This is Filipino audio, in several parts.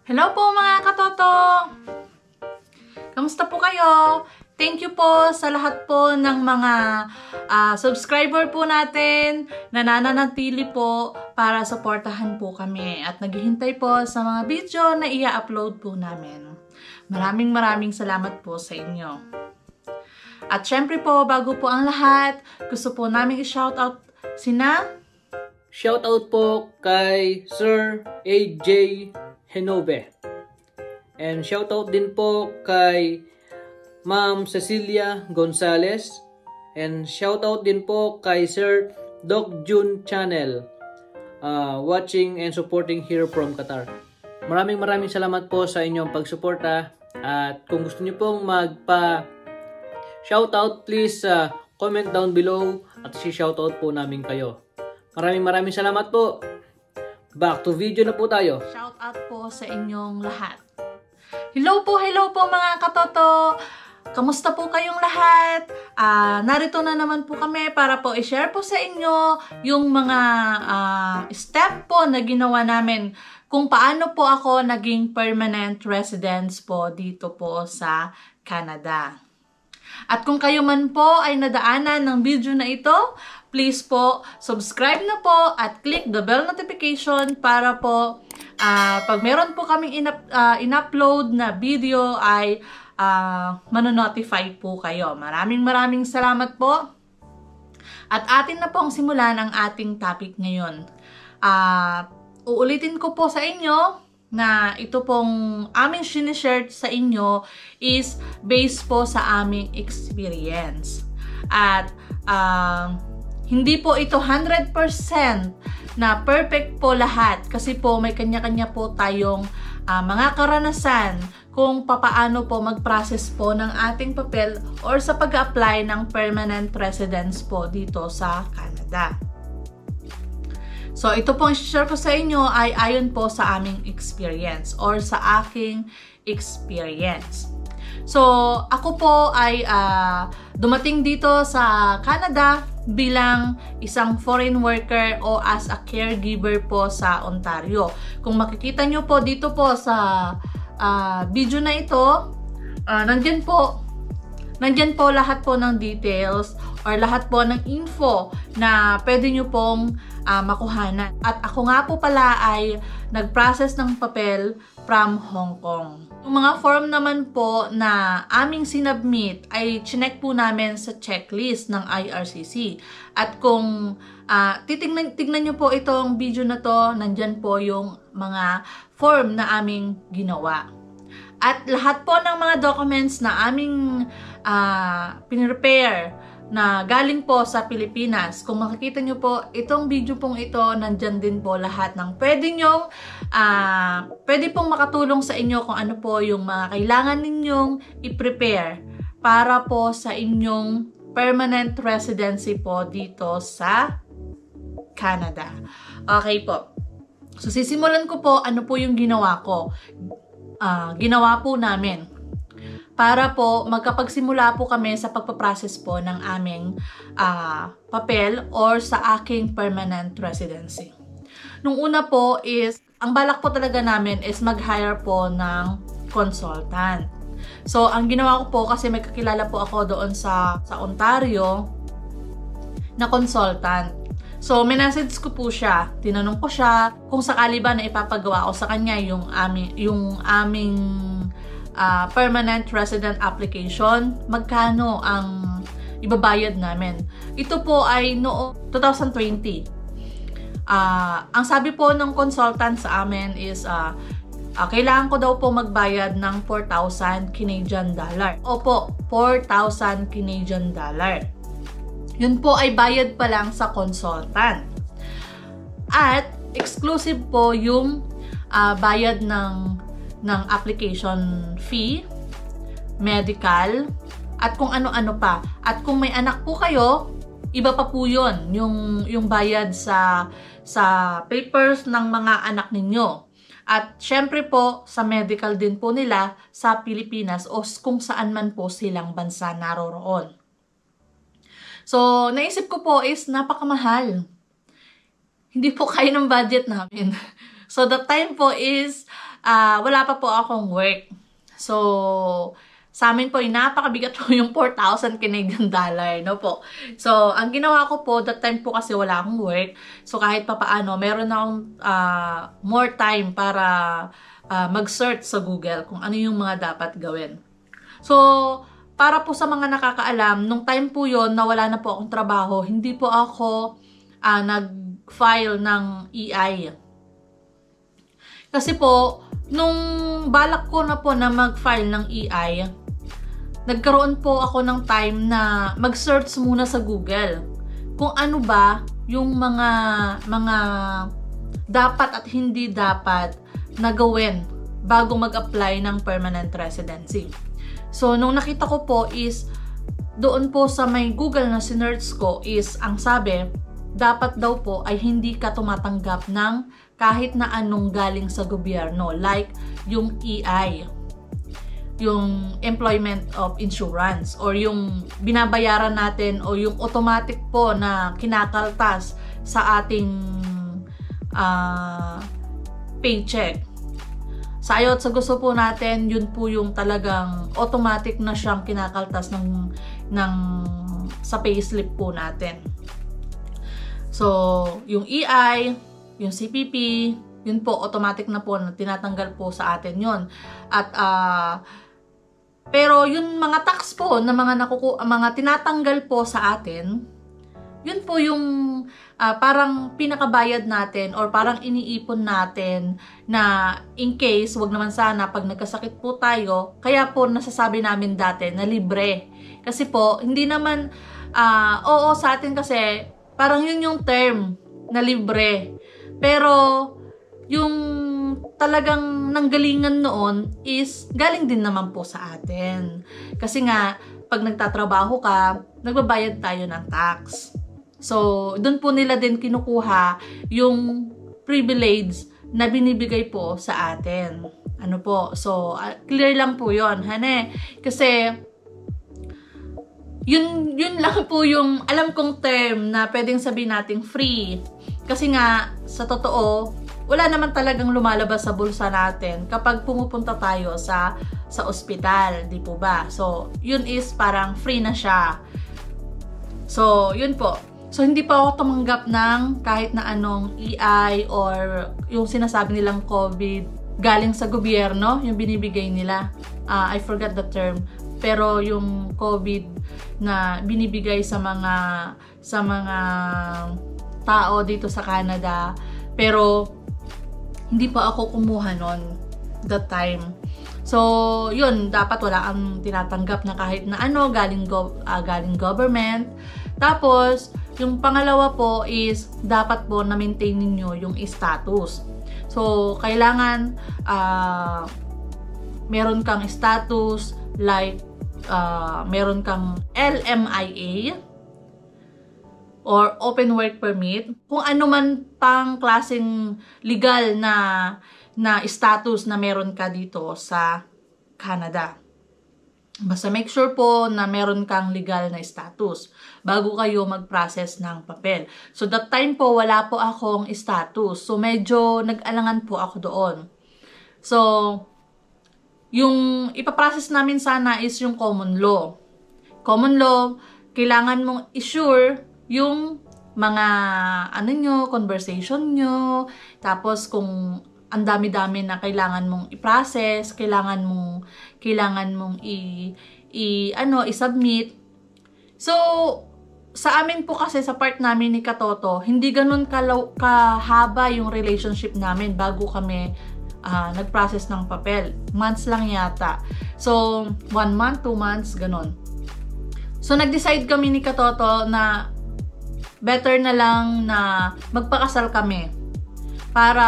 Hello po mga katoto! Kamusta po kayo? Thank you po sa lahat po ng mga subscriber po natin na nananatili po para suportahan po kami at naghihintay po sa mga video na i-upload po namin. Maraming salamat po sa inyo. At syempre po, bago po ang lahat, gusto po namin i-shoutout sina... Shoutout po kay Sir AJ Henobe. And shoutout din po kay Ma'am Cecilia Gonzalez. And shoutout din po kay Sir Doc June Channel. Watching and supporting here from Qatar. Maraming salamat po sa inyong pagsuporta. At kung gusto niyo pong shoutout, please comment down below at si-shoutout po namin kayo. Maraming salamat po. Back to video na po tayo. Shout out po sa inyong lahat. Hello po mga katoto. Kamusta po kayong lahat? Narito na naman po kami para po i-share po sa inyo yung mga step po na ginawa namin kung paano po ako naging permanent residence po dito po sa Canada. At kung kayo man po ay nadaanan ng video na ito, please po, subscribe na po at click the bell notification para po pag meron po kaming in-upload na video ay manonotify po kayo. Maraming salamat po. At atin na pong simulan ang ating topic ngayon. Uulitin ko po sa inyo na ito pong aming sinishare sa inyo is based po sa aming experience. At hindi po ito 100% na perfect po lahat kasi po may kanya-kanya po tayong mga karanasan kung papaano po mag-process po ng ating papel or sa pag-apply ng permanent residence po dito sa Canada. So, ito pong share ko sa inyo ay ayon po sa aming experience or sa aking experience. So, ako po ay dumating dito sa Canada bilang isang foreign worker o as a caregiver po sa Ontario. Kung makikita nyo po dito po sa video na ito, nandyan po lahat po ng details or lahat po ng info na pwede nyo pong makuhanan. At ako nga po pala ay nag-process ng papel from Hong Kong. Yung mga form naman po na aming sinubmit ay chinek po namin sa checklist ng IRCC. At kung tignan nyo po itong video na to, nandyan po yung mga form na aming ginawa. At lahat po ng mga documents na aming pinrepare na galing po sa Pilipinas. Kung makikita nyo po, itong video pong ito, nandyan din po lahat ng pwede pong makatulong sa inyo kung ano po yung mga kailangan ninyong i-prepare para po sa inyong permanent residency po dito sa Canada. Okay po. So, sisimulan ko po ano po yung ginawa ko. Ginawa po namin para po magkapagsimula po kami sa pagpaprocess po ng aming papel or sa aking permanent residency. Nung una po is, ang balak po talaga namin is mag-hire po ng consultant. So, ang ginawa ko po, kasi may kakilala po ako doon sa Ontario na consultant. So, minessage ko po siya. Tinanong ko siya kung sakali ba na ipapagawa ko sa kanya yung aming permanent resident application, magkano ang ibabayad namin. Ito po ay noong 2020. Ang sabi po ng consultant sa amin is kailangan ko daw po magbayad ng 4,000 Canadian dollar. Opo, 4,000 Canadian dollar. Yun po ay bayad pa lang sa consultant. At exclusive po yung bayad ng application fee, medical, at kung ano-ano pa. At kung may anak po kayo, iba pa po yun, yung bayad sa papers ng mga anak ninyo. At syempre po, sa medical din po nila sa Pilipinas o kung saan man po silang bansa naroroon. So, naisip ko po is napakamahal. Hindi po kaya ng budget namin. So, the time po is wala pa po akong work. So, sa amin po, napakabigat po yung 4,000 Canadian dollar, no po. So, ang ginawa ko po, that time po kasi wala akong work. So, kahit pa paano, meron akong more time para mag-search sa Google kung ano yung mga dapat gawin. So, para po sa mga nakakaalam, nung time po yon na wala na po akong trabaho, hindi po ako nag-file ng EI. Kasi po, nung balak ko na po na mag-file ng EI, nagkaroon po ako ng time na mag-search muna sa Google kung ano ba yung mga dapat at hindi dapat na gawin bago mag-apply ng permanent residency. So, nung nakita ko po is, doon po sa may Google na sinearch ko is, ang sabi, dapat daw po ay hindi ka tumatanggap ng kahit na anong galing sa gobyerno, like yung EI, yung Employment of Insurance, or yung binabayaran natin o yung automatic po na kinakaltas sa ating paycheck. Sa ayot sa gusto po natin, yun po yung talagang automatic na siyang kinakaltas sa payslip po natin. So, yung EI, yung CPP, yun po, automatic na po na tinatanggal po sa atin yun. At, pero yung mga tax po na mga tinatanggal po sa atin, yun po yung parang pinakabayad natin or parang iniipon natin na in case, wag naman sana pag nagkasakit po tayo, kaya po nasasabi namin dati na libre. Kasi po, hindi naman, oo sa atin kasi, parang yun yung term na libre. Pero, yung talagang nanggalingan noon is galing din naman po sa atin. Kasi nga, pag nagtatrabaho ka, nagbabayad tayo ng tax. So, doon po nila din kinukuha yung privilege na binibigay po sa atin. Ano po? So, clear lang po yun, hane. Kasi, yun lang po yung alam kong term na pwedeng sabihin nating free. Kasi nga, sa totoo, wala naman talagang lumalabas sa bulsa natin kapag pumupunta tayo sa ospital, di po ba? So, yun is parang free na siya. So, yun po. So, hindi pa ako tumanggap ng kahit na anong EI or yung sinasabi nilang COVID galing sa gobyerno, yung binibigay nila. I forgot the term. Pero yung COVID na binibigay sa mga tao dito sa Canada. Pero, hindi pa ako kumuha nun that time. So, yun, dapat wala kang tinatanggap na kahit na ano, galing government. Tapos, yung pangalawa po is, dapat po na-maintain ninyo yung status. So, kailangan meron kang status like meron kang LMIA or Open Work Permit. Kung ano man pang klaseng legal na status na meron ka dito sa Canada. Basta make sure po na meron kang legal na status bago kayo mag-process ng papel. So, that time po, wala po akong status. So, medyo nag-alangan po ako doon. So, yung ipaprocess namin sana is yung common law. Common law, kailangan mong i-sure yung mga conversation nyo. Tapos, kung ang dami-dami na kailangan mong i-process, kailangan mong i-submit. So, sa amin po kasi, sa part namin ni Katoto, hindi ganun kahaba yung relationship namin bago kami nag-process ng papel. Months lang yata. So, 1 month, 2 months, ganun. So, nag-decide kami ni Katoto na better na lang na magpakasal kami para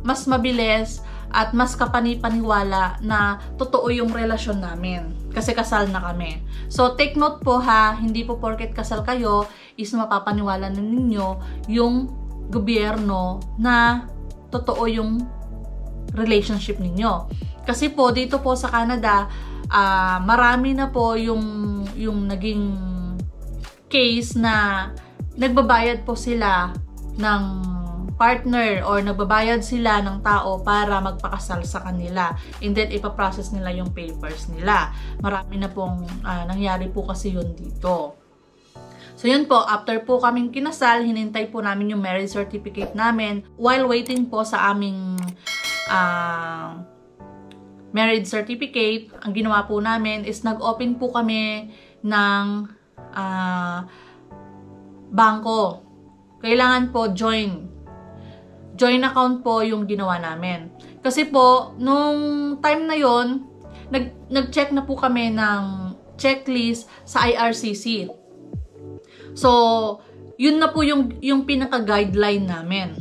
mas mabilis at mas kapani-paniwala na totoo yung relasyon namin. Kasi kasal na kami. So, take note po ha, hindi po porket kasal kayo is mapapaniwala na ninyo yung gobyerno na totoo yung relationship ninyo. Kasi po, dito po sa Canada, marami na po yung naging case na nagbabayad po sila ng partner or nagbabayad sila ng tao para magpakasal sa kanila. And then, ipaprocess nila yung papers nila. Marami na pong nangyari po kasi yun dito. So, yun po, after po kaming kinasal, hinintay po namin yung marriage certificate namin. While waiting po sa aming marriage certificate, ang ginawa po namin is nag-open po kami ng bangko. Kailangan po join account po yung ginawa namin. Kasi po, nung time na yon, nag-check na po kami ng checklist sa IRCC. So, yun na po yung pinaka-guideline namin.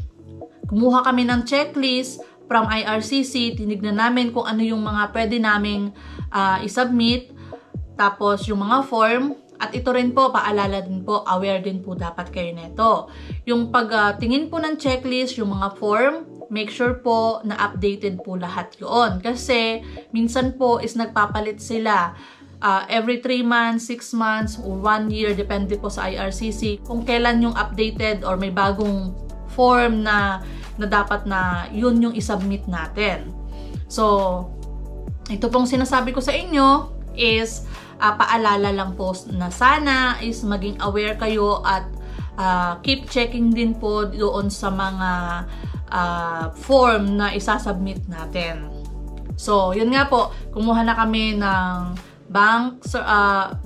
Kumuha kami ng checklist from IRCC, tinignan namin kung ano yung mga pwede naming isubmit, tapos yung mga form, at ito rin po, paalala din po, aware din po dapat kayo nito. Yung pagtingin po ng checklist, yung mga form, make sure po na updated po lahat yun. Kasi minsan po is nagpapalit sila every 3 months, 6 months, or 1 year, depende po sa IRCC, kung kailan yung updated or may bagong form na dapat na yun yung isubmit natin. So, ito pong sinasabi ko sa inyo is paalala lang po na sana is maging aware kayo at keep checking din po doon sa mga form na isasubmit natin. So, yun nga po, kumuha na kami ng bank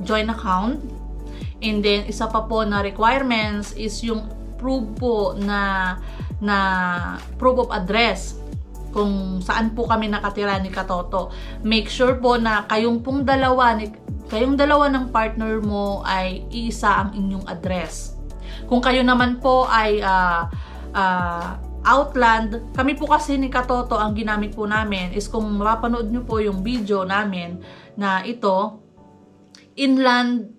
joint account, and then isa pa po na requirements is yung proof po na proof of address kung saan po kami nakatira ni Katoto. Make sure po na kayong dalawa ng partner mo ay iisa ang inyong address. Kung kayo naman po ay outland, kami po kasi ni Katoto, ang ginamit po namin is, kung mapapanood nyo po yung video namin na ito, inland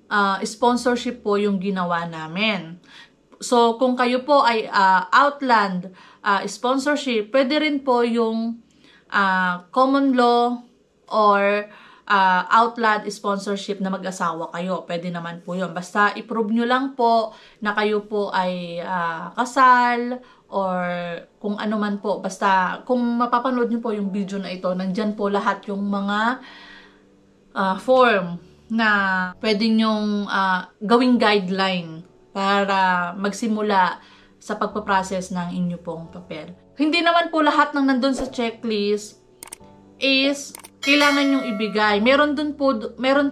sponsorship po yung ginawa namin. So, kung kayo po ay outland sponsorship, pwede rin po yung common law or outland sponsorship na mag-asawa kayo. Pwede naman po yun. Basta i-prove nyo lang po na kayo po ay kasal or kung ano man po. Basta kung mapapanood nyo po yung video na ito, nandyan po lahat yung mga form na pwede nyong gawing guideline para magsimula sa pagpaprocess ng inyo pong papel. Hindi naman po lahat ng nandun sa checklist is kailangan nyong ibigay. Meron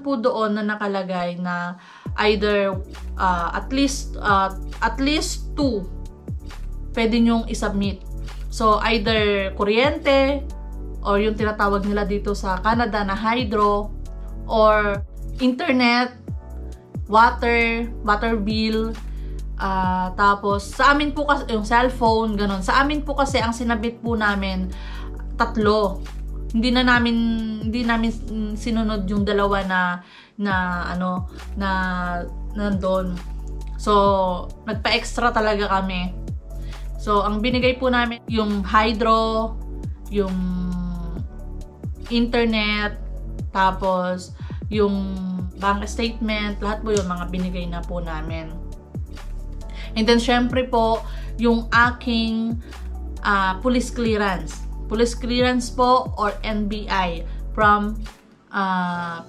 po doon na nakalagay na either at least 2 pwede nyong isubmit. So, either kuryente or yung tinatawag nila dito sa Canada na hydro, or internet, water bill, tapos sa amin po kasi yung cellphone, ganun. Sa amin po kasi ang sinabit po namin 3. Hindi namin sinunod yung 2 na nandun. So, nagpa-extra talaga kami. So, ang binigay po namin yung hydro, yung internet, tapos yung bank statement, lahat po yung mga binigay na po namin. And then, syempre po, yung aking police clearance. Police clearance po or NBI from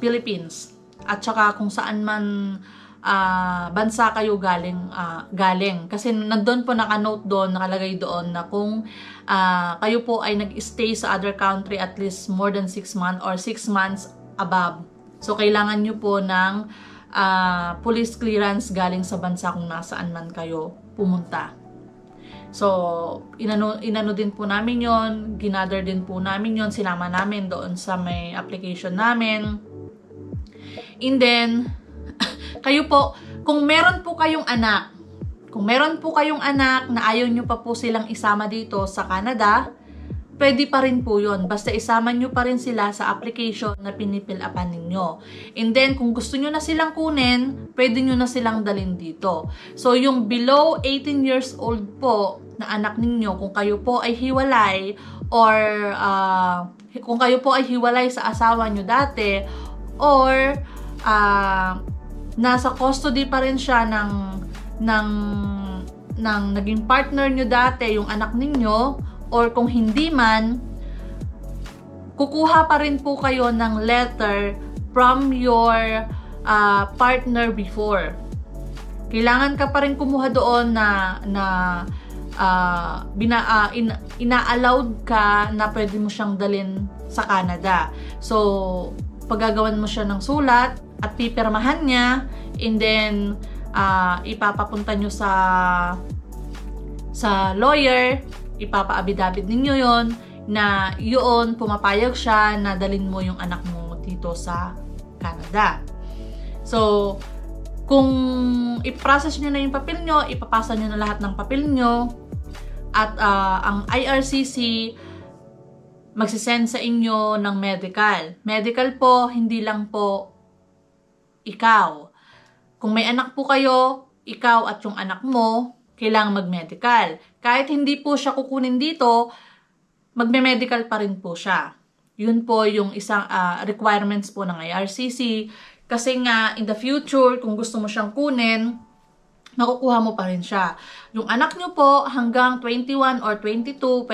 Philippines. At saka kung saan man bansa kayo galing. Kasi nandun po naka-note doon, nakalagay doon na kung kayo po ay nag-stay sa other country at least more than 6 months or 6 months above. So, kailangan nyo po ng police clearance galing sa bansa kung nasaan man kayo pumunta. So, inano din po namin yon, ginather din po namin yon, sinama namin doon sa may application namin. And then, kayo po, kung meron po kayong anak na ayaw nyo pa po silang isama dito sa Canada, pwede pa rin po yun. Basta isama nyo pa rin sila sa application na pinipil-upan ninyo. And then, kung gusto nyo na silang kunin, pwede nyo na silang dalhin dito. So, yung below 18 years old po na anak ninyo, kung kayo po ay hiwalay or kung kayo po ay hiwalay sa asawa nyo dati or nasa custody pa rin siya ng naging partner nyo dati yung anak ninyo, or kung hindi man, kukuha pa rin po kayo ng letter from your partner before. Kailangan ka pa rin kumuha doon na ina-allowed ka na pwede mo siyang dalhin sa Canada. So, paggagawan mo siya ng sulat at pipirmahan niya, and then ipapapunta nyo sa lawyer, ipapa-abidabid ninyo yon na yun, pumapayag siya na dalhin mo yung anak mo dito sa Canada. So, kung i-process nyo na yung papel nyo, ipapasa nyo na lahat ng papel nyo, at ang IRCC magsisend sa inyo ng medical. Medical po, hindi lang po ikaw. Kung may anak po kayo, ikaw at yung anak mo, kailangang mag-medical. Kahit hindi po siya kukunin dito, magme-medical pa rin po siya. Yun po yung isang requirements po ng IRCC. Kasi nga, in the future, kung gusto mo siyang kunin, makukuha mo pa rin siya. Yung anak nyo po, hanggang 21 or 22,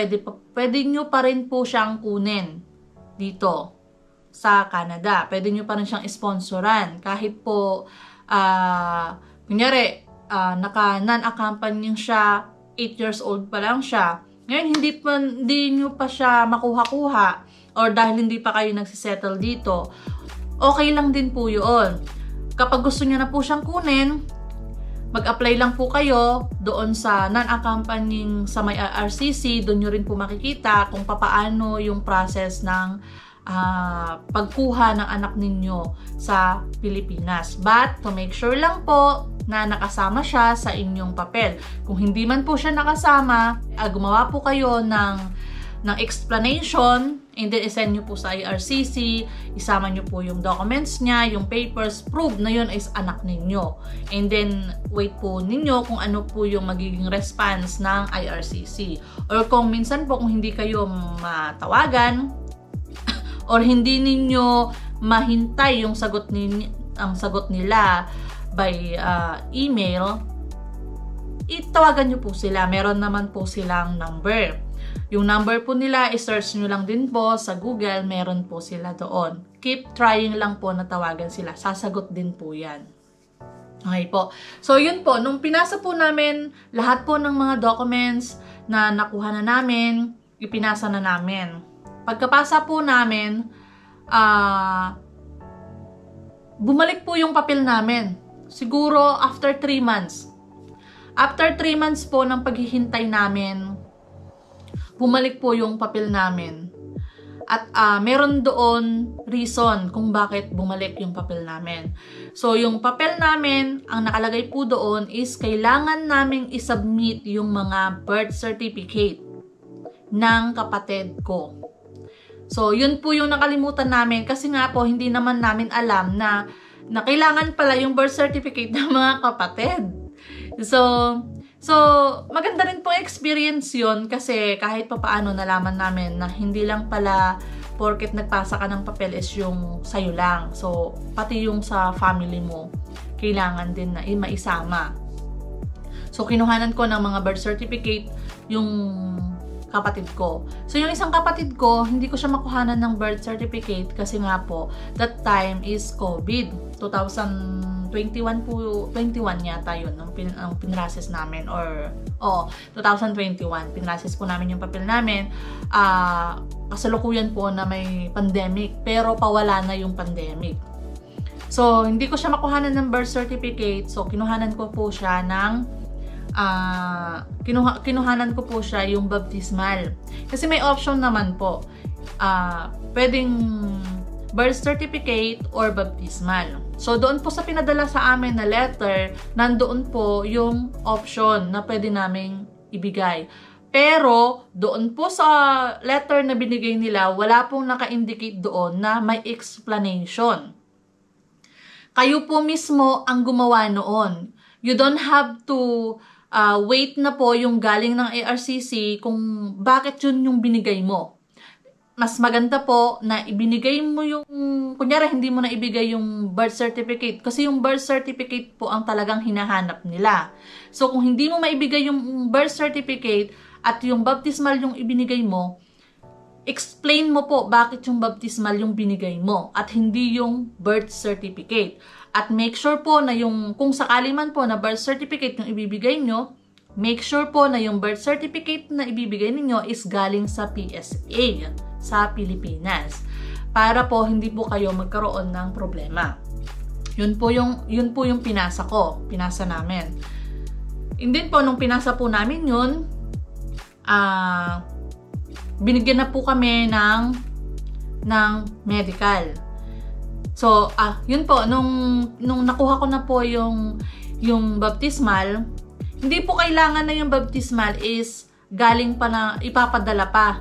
pwede nyo pa rin po siyang kunin dito sa Canada. Pwede nyo pa rin siyang sponsoran. Kahit po, kunyari, naka-non-accompanying siya, 8 years old pa lang siya. Ngayon, hindi nyo pa siya makuha-kuha, or dahil hindi pa kayo nagsisettle dito, okay lang din po yun. Kapag gusto nyo na po siyang kunin, mag-apply lang po kayo doon sa non-accompanying sa may IRCC. Doon nyo rin po makikita kung papaano yung process ng pagkuha ng anak ninyo sa Pilipinas. But, to make sure lang po na nakasama siya sa inyong papel. Kung hindi man po siya nakasama, gumawa po kayo ng explanation, and then isend nyo po sa IRCC, isama nyo po yung documents niya, yung papers, prove na yun is anak ninyo. And then, wait po ninyo kung ano po yung magiging response ng IRCC. Or kung minsan po, kung hindi kayo matawagan, or hindi ninyo mahintay yung sagot nila by email, itawagan nyo po sila. Meron naman po silang number. Yung number po nila, i-search nyo lang din po sa Google, meron po sila doon. Keep trying lang po na tawagan sila. Sasagot din po yan. Okay po. So, yun po. Nung pinasa po namin, lahat po ng mga documents na nakuha na namin, ipinasa na namin. Pagkapasa po namin, bumalik po yung papel namin. Siguro after 3 months. After 3 months po ng paghihintay namin, bumalik po yung papel namin. At meron doon reason kung bakit bumalik yung papel namin. So, yung papel namin, ang nakalagay po doon is kailangan naming isubmit yung mga birth certificate ng kapatid ko. So, yun po yung nakalimutan namin kasi nga po, hindi naman namin alam na kailangan pala yung birth certificate ng mga kapatid. So, maganda rin po experience yun kasi kahit papaano nalaman namin na hindi lang pala porket nagpasa ka ng papel is yung sayo lang. So, pati yung sa family mo, kailangan din na maisama. So, kinuhanan ko ng mga birth certificate yung kapatid ko. So, yung isang kapatid ko, hindi ko siya makuhanan ng birth certificate kasi nga po, that time is COVID. 2021 po, 21 yata yun, ang pinrases namin, or, 2021, pinrases po namin yung papel namin. Kasalukuyan po na may pandemic, pero pawala na yung pandemic. So, hindi ko siya makuhanan ng birth certificate, so, kinuhanan ko po siya ng kinuhanan ko po siya yung baptismal. Kasi may option naman po. Pwedeng birth certificate or baptismal. So, doon po sa pinadala sa amin na letter, nandoon po yung option na pwede naming ibigay. Pero, doon po sa letter na binigay nila, wala pong naka-indicate doon na may explanation. Kayo po mismo ang gumawa noon. You don't have to wait na po yung galing ng IRCC kung bakit yun yung binigay mo. mas maganda po na ibinigay mo yung, kunyari hindi mo na ibigay yung birth certificate kasi yung birth certificate po ang talagang hinahanap nila. So kung hindi mo maibigay yung birth certificate at yung baptismal yung ibinigay mo, explain mo po bakit yung baptismal yung binigay mo at hindi yung birth certificate. At make sure po na yung, kung sakali man po na birth certificate yung ibibigay nyo, make sure po na yung birth certificate na ibibigay ninyo is galing sa PSA sa Pilipinas para po hindi po kayo magkaroon ng problema. Yun po yung pinasa namin. And then po nung pinasa po namin yun, binigyan na po kami ng medical. So, yun po, nung nakuha ko na po yung baptismal, hindi po kailangan na yung baptismal is galing pa na ipapadala pa.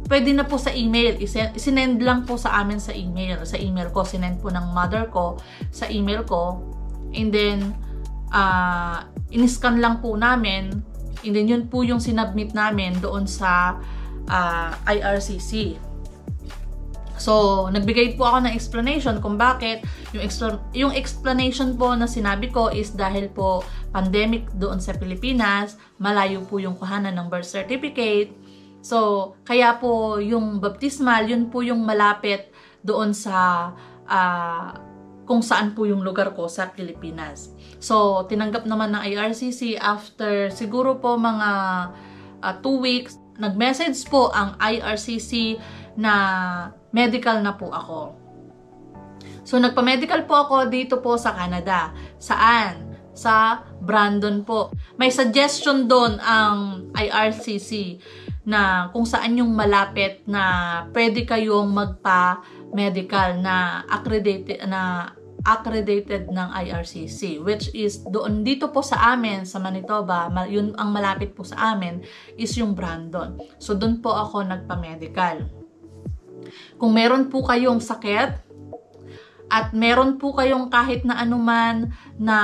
Pwede na po sa email. Isinend lang po sa amin sa email. Sa email ko, sinend po ng mother ko sa email ko. And then, in-scan lang po namin. And then, yun po yung sinubmit namin doon sa IRCC. So, nagbigay po ako ng explanation kung bakit. Yung explanation po na sinabi ko is dahil po pandemic doon sa Pilipinas, malayo po yung kuhanan ng birth certificate. So, kaya po yung baptismal, yun po yung malapit doon sa kung saan po yung lugar ko sa Pilipinas. So, tinanggap naman ng IRCC after siguro po mga 2 weeks. Nag-message po ang IRCC na medical na po ako. So, nagpa-medical po ako dito po sa Canada. Saan? Sa Brandon po. May suggestion doon ang IRCC na kung saan yung malapit na pwede kayong magpa-medical na accredited ng IRCC, which is doon dito po sa amin sa Manitoba, yun ang malapit po sa amin is yung Brandon. So doon po ako nagpa-medical. Kung meron po kayong sakit at meron po kayong kahit na anuman na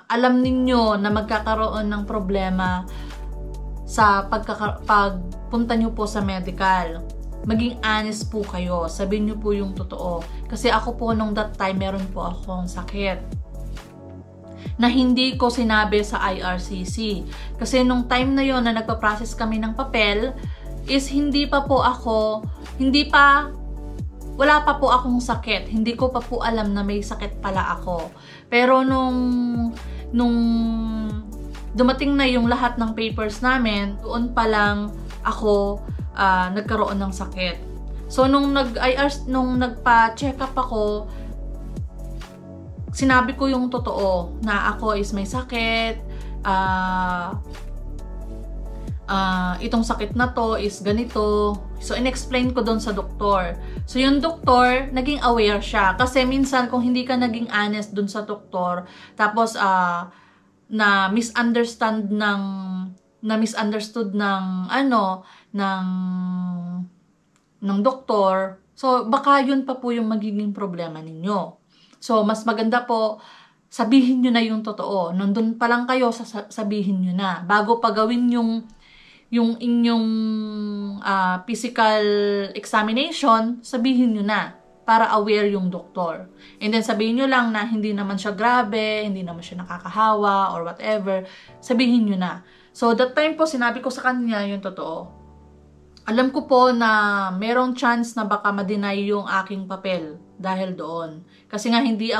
alam ninyo na magkakaroon ng problema sa pagpunta nyo po sa medical, maging honest po kayo. Sabihin nyo po yung totoo. Kasi ako po nung that time, meron po akong sakit na hindi ko sinabi sa IRCC. Kasi nung time na yon na nagpa-process kami ng papel, is wala pa po akong sakit. Hindi ko pa po alam na may sakit pala ako. Pero nung dumating na yung lahat ng papers namin, doon pa lang ako nagkaroon ng sakit. So, nung nagpa-check up ako, sinabi ko yung totoo na ako is may sakit, itong sakit na to is ganito. So, in-explain ko doon sa doktor. So, yung doktor, naging aware siya. Kasi minsan, kung hindi ka naging honest doon sa doktor, tapos, na misunderstood ng doktor, so baka yun pa po yung magiging problema ninyo. So mas maganda po sabihin nyo na yung totoo. Nandun pa lang kayo, sabihin nyo na bago pa gawin yung inyong physical examination, sabihin nyo na para aware yung doktor. And then sabihin nyo lang na hindi naman siya grabe, hindi naman siya nakakahawa, or whatever. Sabihin nyo na. So, that time po, sinabi ko sa kanya yung totoo. Alam ko po na merong chance na baka ma-deny yung aking papel dahil doon. Kasi nga hindi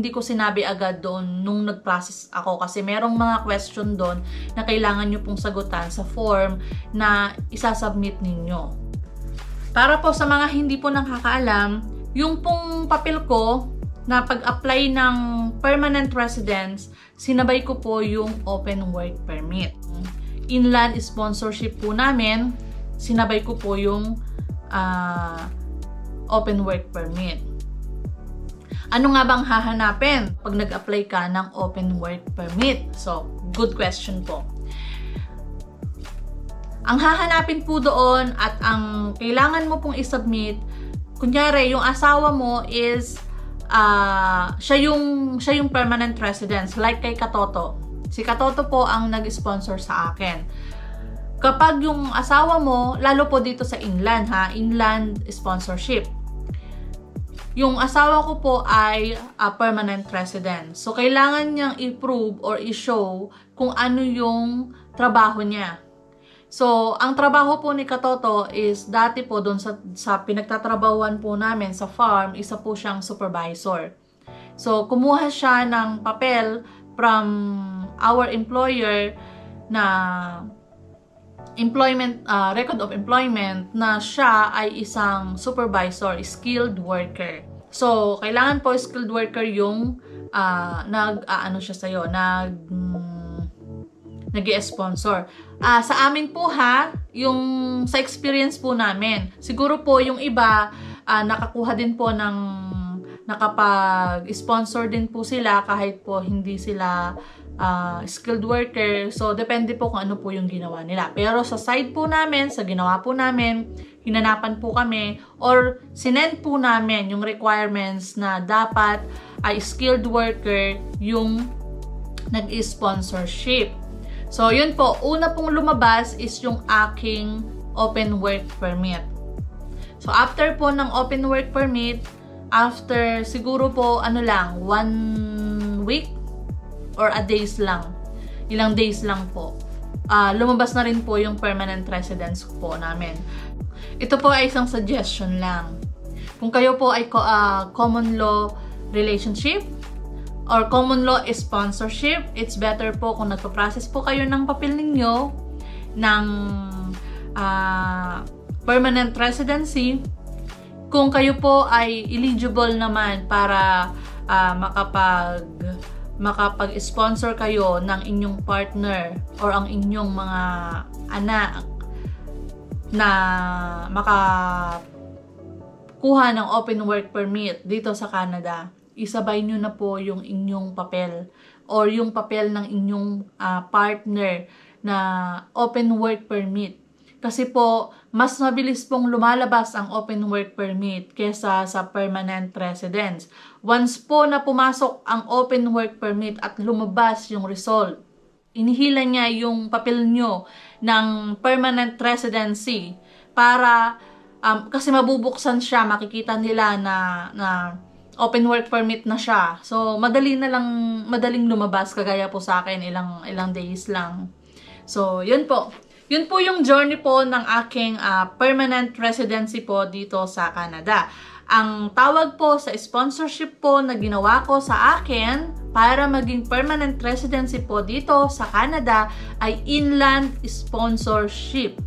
ko sinabi agad doon nung nag-process ako. Kasi merong mga question doon na kailangan nyo pong sagutan sa form na isasubmit ninyo. Para po sa mga hindi po nakakaalam, yung pong papel ko na pag-apply ng permanent residence, sinabay ko po yung open work permit. Inland sponsorship po namin, sinabay ko po yung open work permit. Ano nga bang hahanapin pag nag-apply ka ng open work permit? So, good question po. Ang hahanapin po doon at ang kailangan mo pong isubmit, kunyari, yung asawa mo is siya yung permanent residence, like kay Katoto. Si Katoto po ang nag-sponsor sa akin. kapag yung asawa mo, lalo po dito sa inland ha, inland sponsorship, yung asawa ko po ay permanent resident. So, kailangan niyang i-prove or i-show kung ano yung trabaho niya. So, ang trabaho po ni Katoto is dati po doon sa pinagtatrabahuan po namin sa farm, isa po siyang supervisor. So, kumuha siya ng papel from our employer na employment record of employment na siya ay isang supervisor, skilled worker. So, kailangan po skilled worker yung siya sa'yo, nag-i-sponsor. Sa amin po ha, yung sa experience po namin, siguro po yung iba nakakuha din po ng nakapag-sponsor din po sila kahit po hindi sila skilled worker. So, depende po kung ano po yung ginawa nila. Pero sa side po namin, sa ginawa po namin, hinanapan po kami or sinend po namin yung requirements na dapat ay skilled worker yung nag-sponsorship. So, yun po. Una pong lumabas is yung aking open work permit. So, after po ng open work permit, after siguro po 1 week or a days lang. Ilang days lang po. Lumabas na rin po yung permanent residence po namin. Ito po ay isang suggestion lang. Kung kayo po ay common law relationship or common law sponsorship, it's better po kung nagpa-process po kayo ng papel ninyo ng permanent residency. Kung kayo po ay eligible naman para makapag-sponsor kayo ng inyong partner or ang inyong mga anak na makakuha ng open work permit dito sa Canada, isabay nyo na po yung inyong papel or yung papel ng inyong partner na open work permit. Kasi po, mas mabilis pong lumalabas ang open work permit kesa sa permanent residence. Once po na pumasok ang open work permit at lumabas yung result, inihila niya yung papel nyo ng permanent residency para, kasi mabubuksan siya, makikita nila na open work permit na siya. So, madaling lumabas, kagaya po sa akin, ilang days lang. So, yun po. Yun po yung journey po ng aking permanent residency po dito sa Canada. Ang tawag po sa sponsorship po na ginawa ko sa akin para maging permanent residency po dito sa Canada ay inland sponsorship.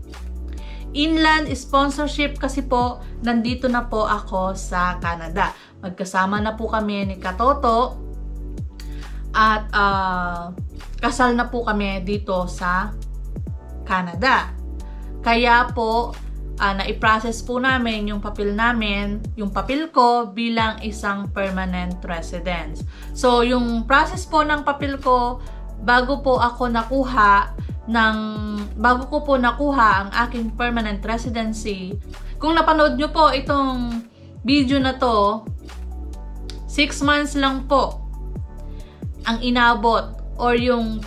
Inland sponsorship kasi po nandito na po ako sa Canada. Magkasama na po kami ni Katoto at kasal na po kami dito sa Canada. Kaya po, na-i-process po namin yung papel namin, yung papel ko bilang isang permanent residence. So, yung process po ng papel ko, bago ko po nakuha ang aking permanent residency, kung napanood nyo po itong video na to, 6 months lang po ang inabot or yung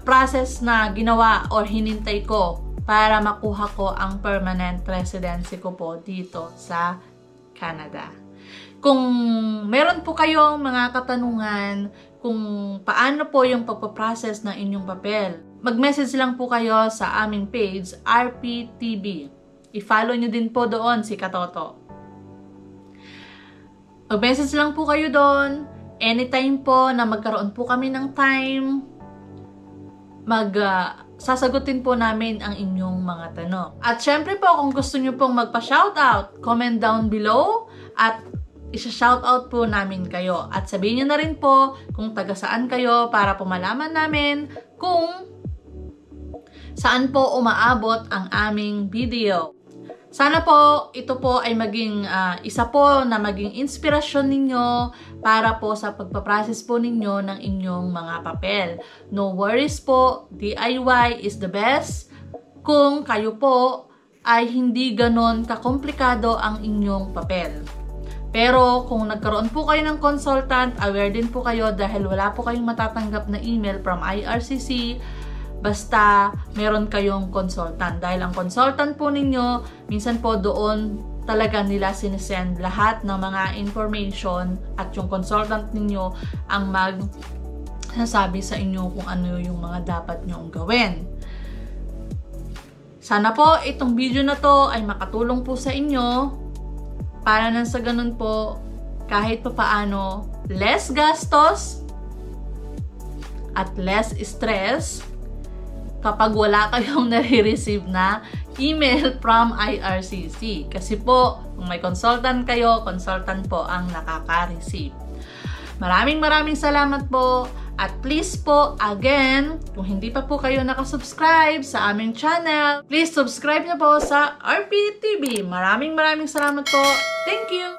process na ginawa or hinintay ko para makuha ko ang permanent residency ko po dito sa Canada. Kung meron po kayong mga katanungan kung paano po yung pagpaprocess ng inyong papel, mag-message lang po kayo sa aming page, RPTV. I-follow nyo din po doon si Katoto. Mag-message lang po kayo doon. Anytime po na magkaroon po kami ng time, sasagutin po namin ang inyong mga tanong. At syempre po, kung gusto nyo pong magpa-shoutout, comment down below at isa-shoutout po namin kayo. At sabihin nyo na rin po kung taga saan kayo para po malaman namin kung saan po umaabot ang aming video. Sana po ito po ay maging isa po na maging inspirasyon ninyo para po sa pagpaprocess po ninyo ng inyong mga papel. No worries po, DIY is the best kung kayo po ay hindi ganon kakomplikado ang inyong papel. Pero kung nagkaroon po kayo ng consultant, aware din po kayo dahil wala po kayong matatanggap na email from IRCC, basta meron kayong consultant. Dahil ang consultant po ninyo, minsan po doon talaga nila sinesend lahat ng mga information at yung consultant ninyo ang magsasabi sa inyo kung ano yung mga dapat nyong gawin. Sana po itong video na to ay makatulong po sa inyo para nang sa ganun po kahit pa paano less gastos at less stress kapag wala kayong nare-receive na email from IRCC. Kasi po, kung may consultant kayo, consultant po ang nakaka-receive. Maraming salamat po. At please po, again, kung hindi pa po kayo nakasubscribe sa aming channel, please subscribe na po sa RPTV. Maraming salamat po. Thank you!